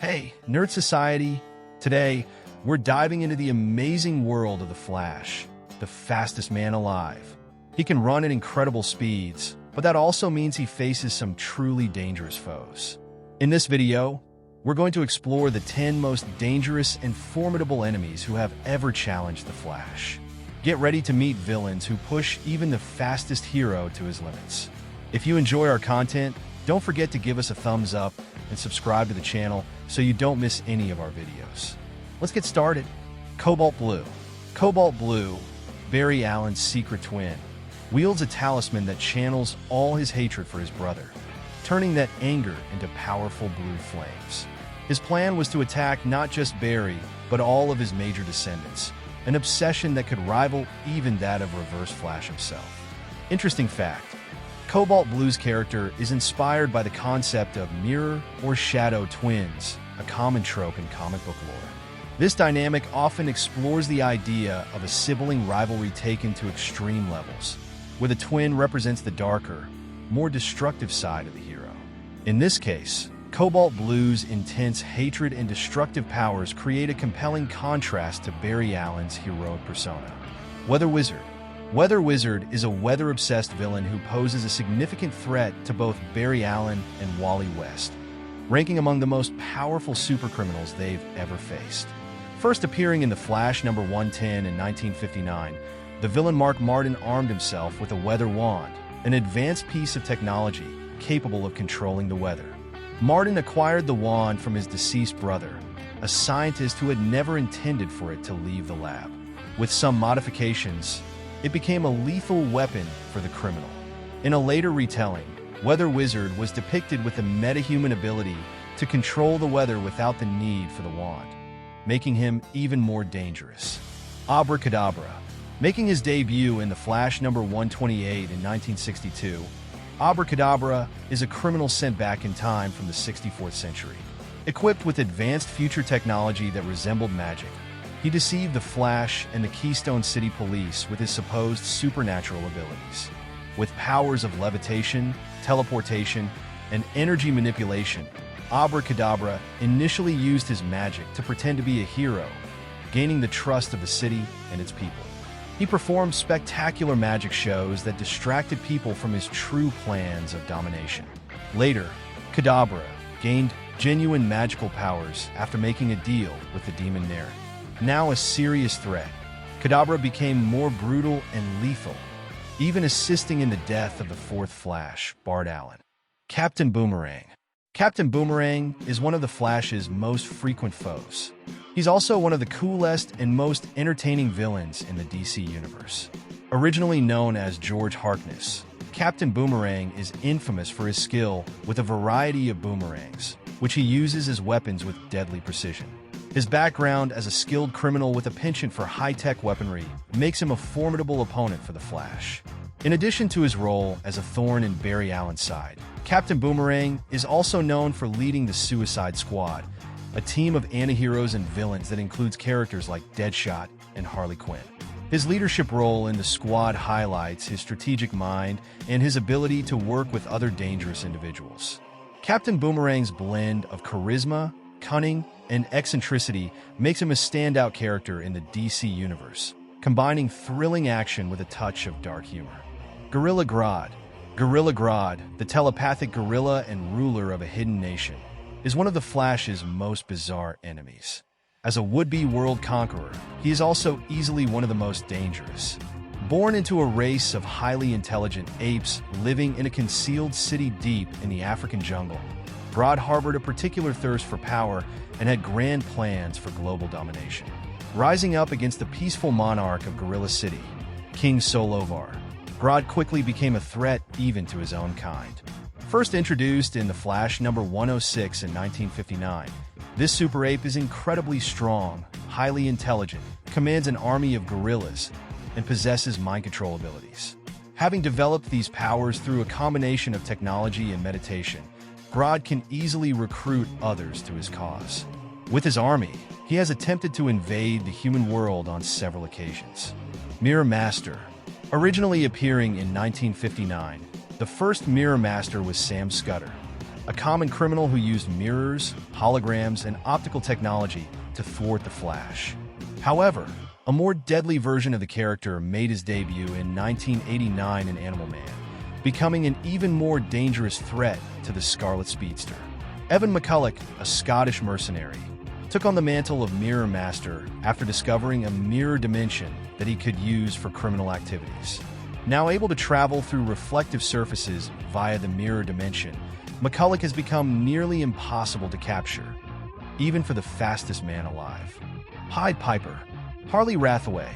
Hey, Nerd Society! Today, we're diving into the amazing world of the Flash, the fastest man alive. He can run at incredible speeds, but that also means he faces some truly dangerous foes. In this video, we're going to explore the 10 most dangerous and formidable enemies who have ever challenged the Flash. Get ready to meet villains who push even the fastest hero to his limits. If you enjoy our content, don't forget to give us a thumbs up and subscribe to the channel so you don't miss any of our videos. Let's get started. Cobalt Blue. Cobalt Blue, Barry Allen's secret twin, wields a talisman that channels all his hatred for his brother, turning that anger into powerful blue flames. His plan was to attack not just Barry, but all of his major descendants, an obsession that could rival even that of Reverse Flash himself. Interesting fact, Cobalt Blue's character is inspired by the concept of mirror or shadow twins, a common trope in comic book lore. This dynamic often explores the idea of a sibling rivalry taken to extreme levels, where the twin represents the darker, more destructive side of the hero. In this case, Cobalt Blue's intense hatred and destructive powers create a compelling contrast to Barry Allen's heroic persona. Weather Wizard. Weather Wizard is a weather-obsessed villain who poses a significant threat to both Barry Allen and Wally West, ranking among the most powerful supercriminals they've ever faced. First appearing in The Flash number 110 in 1959, the villain Mark Martin armed himself with a weather wand, an advanced piece of technology capable of controlling the weather. Martin acquired the wand from his deceased brother, a scientist who had never intended for it to leave the lab. With some modifications, it became a lethal weapon for the criminal. In a later retelling, Weather Wizard was depicted with the metahuman ability to control the weather without the need for the wand, making him even more dangerous. Abracadabra. Making his debut in The Flash number 128 in 1962, Abracadabra is a criminal sent back in time from the 64th century. Equipped with advanced future technology that resembled magic, he deceived the Flash and the Keystone City Police with his supposed supernatural abilities. With powers of levitation, teleportation, and energy manipulation, Abracadabra initially used his magic to pretend to be a hero, gaining the trust of the city and its people. He performed spectacular magic shows that distracted people from his true plans of domination. Later, Kadabra gained genuine magical powers after making a deal with the demon Nerd. Now a serious threat, Kadabra became more brutal and lethal, even assisting in the death of the fourth Flash, Bart Allen. Captain Boomerang. Captain Boomerang is one of the Flash's most frequent foes. He's also one of the coolest and most entertaining villains in the DC universe. Originally known as George Harkness, Captain Boomerang is infamous for his skill with a variety of boomerangs, which he uses as weapons with deadly precision. His background as a skilled criminal with a penchant for high-tech weaponry makes him a formidable opponent for the Flash. In addition to his role as a thorn in Barry Allen's side, Captain Boomerang is also known for leading the Suicide Squad, a team of antiheroes and villains that includes characters like Deadshot and Harley Quinn. His leadership role in the squad highlights his strategic mind and his ability to work with other dangerous individuals. Captain Boomerang's blend of charisma, cunning, and eccentricity makes him a standout character in the DC universe, combining thrilling action with a touch of dark humor. Gorilla Grodd. Gorilla Grodd, the telepathic gorilla and ruler of a hidden nation, is one of the Flash's most bizarre enemies. As a would-be world conqueror, he is also easily one of the most dangerous. Born into a race of highly intelligent apes living in a concealed city deep in the African jungle, Grod harbored a particular thirst for power and had grand plans for global domination. Rising up against the peaceful monarch of Gorilla City, King Solovar, Grod quickly became a threat even to his own kind. First introduced in The Flash number 106 in 1959, this super ape is incredibly strong, highly intelligent, commands an army of gorillas, and possesses mind control abilities. Having developed these powers through a combination of technology and meditation, Grod can easily recruit others to his cause. With his army, he has attempted to invade the human world on several occasions. Mirror Master. Originally appearing in 1959, the first Mirror Master was Sam Scudder, a common criminal who used mirrors, holograms, and optical technology to thwart the Flash. However, a more deadly version of the character made his debut in 1989 in Animal Man, becoming an even more dangerous threat to the Scarlet Speedster. Evan McCulloch, a Scottish mercenary, took on the mantle of Mirror Master after discovering a mirror dimension that he could use for criminal activities. Now able to travel through reflective surfaces via the mirror dimension, McCulloch has become nearly impossible to capture, even for the fastest man alive. Pied Piper. Harley Rathaway,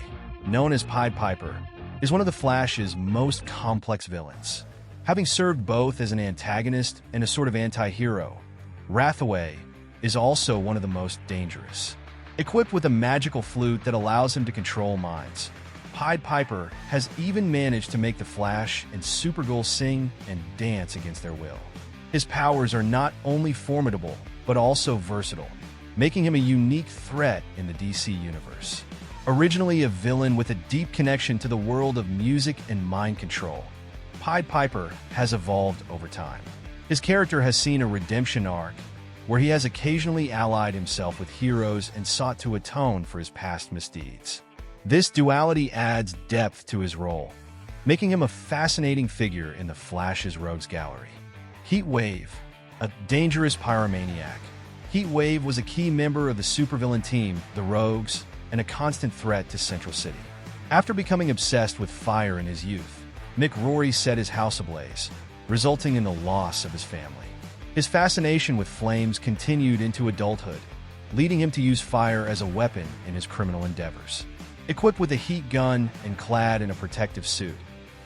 known as Pied Piper, is one of the Flash's most complex villains. Having served both as an antagonist and a sort of anti-hero, Rathaway is also one of the most dangerous. Equipped with a magical flute that allows him to control minds, Pied Piper has even managed to make the Flash and Supergirl sing and dance against their will. His powers are not only formidable, but also versatile, making him a unique threat in the DC universe. Originally a villain with a deep connection to the world of music and mind control, Pied Piper has evolved over time. His character has seen a redemption arc where he has occasionally allied himself with heroes and sought to atone for his past misdeeds. This duality adds depth to his role, making him a fascinating figure in the Flash's rogues gallery. Heatwave, a dangerous pyromaniac. Heatwave was a key member of the supervillain team, the Rogues, and a constant threat to Central City. After becoming obsessed with fire in his youth, Mick Rory set his house ablaze, resulting in the loss of his family. His fascination with flames continued into adulthood, leading him to use fire as a weapon in his criminal endeavors. Equipped with a heat gun and clad in a protective suit,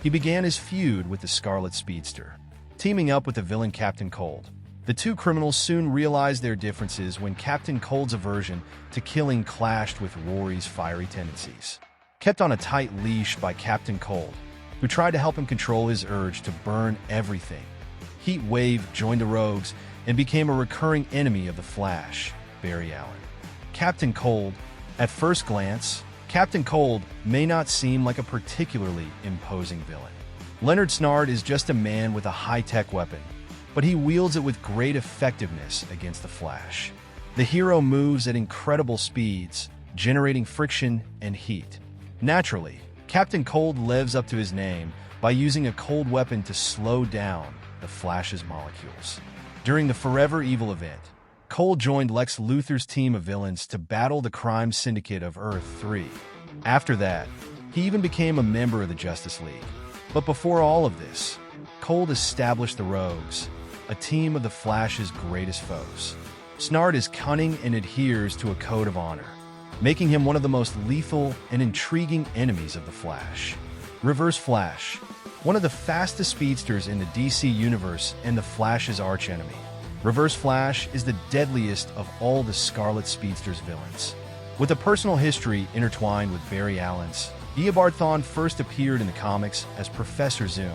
he began his feud with the Scarlet Speedster. Teaming up with the villain Captain Cold, the two criminals soon realized their differences when Captain Cold's aversion to killing clashed with Rory's fiery tendencies. Kept on a tight leash by Captain Cold, who tried to help him control his urge to burn everything, Heatwave joined the Rogues and became a recurring enemy of the Flash, Barry Allen. Captain Cold. At first glance, Captain Cold may not seem like a particularly imposing villain. Leonard Snart is just a man with a high-tech weapon, but he wields it with great effectiveness against the Flash. The hero moves at incredible speeds, generating friction and heat. Naturally, Captain Cold lives up to his name by using a cold weapon to slow down the Flash's molecules. During the Forever Evil event, Cold joined Lex Luthor's team of villains to battle the crime syndicate of Earth-3. After that, he even became a member of the Justice League. But before all of this, Cold established the Rogues, a team of the Flash's greatest foes. Snart is cunning and adheres to a code of honor, making him one of the most lethal and intriguing enemies of the Flash. Reverse Flash, one of the fastest speedsters in the DC universe and the Flash's archenemy. Reverse Flash is the deadliest of all the Scarlet Speedster's villains. With a personal history intertwined with Barry Allen's, Eobard Thawne first appeared in the comics as Professor Zoom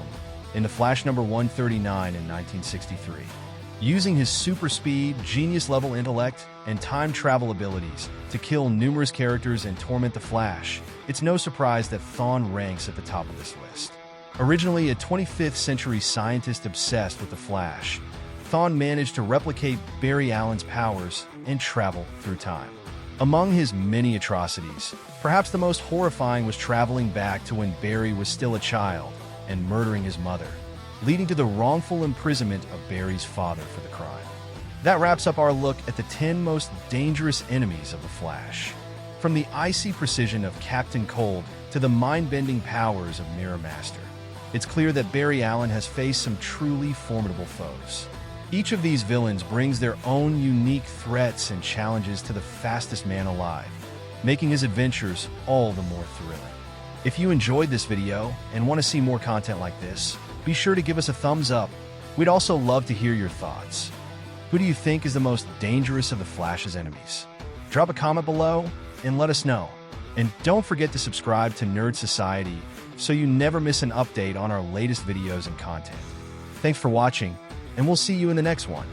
in The Flash number 139 in 1963. Using his super speed, genius-level intellect, and time travel abilities to kill numerous characters and torment the Flash, it's no surprise that Thawne ranks at the top of this list. Originally a 25th century scientist obsessed with the Flash, Thawne managed to replicate Barry Allen's powers and travel through time. Among his many atrocities, perhaps the most horrifying was traveling back to when Barry was still a child and murdering his mother, leading to the wrongful imprisonment of Barry's father for the crime. That wraps up our look at the 10 most dangerous enemies of the Flash. From the icy precision of Captain Cold to the mind-bending powers of Mirror Master, it's clear that Barry Allen has faced some truly formidable foes. Each of these villains brings their own unique threats and challenges to the fastest man alive, making his adventures all the more thrilling. If you enjoyed this video and want to see more content like this, be sure to give us a thumbs up. We'd also love to hear your thoughts. Who do you think is the most dangerous of the Flash's enemies? Drop a comment below and let us know. And don't forget to subscribe to Nerd Society so you never miss an update on our latest videos and content. Thanks for watching, and we'll see you in the next one.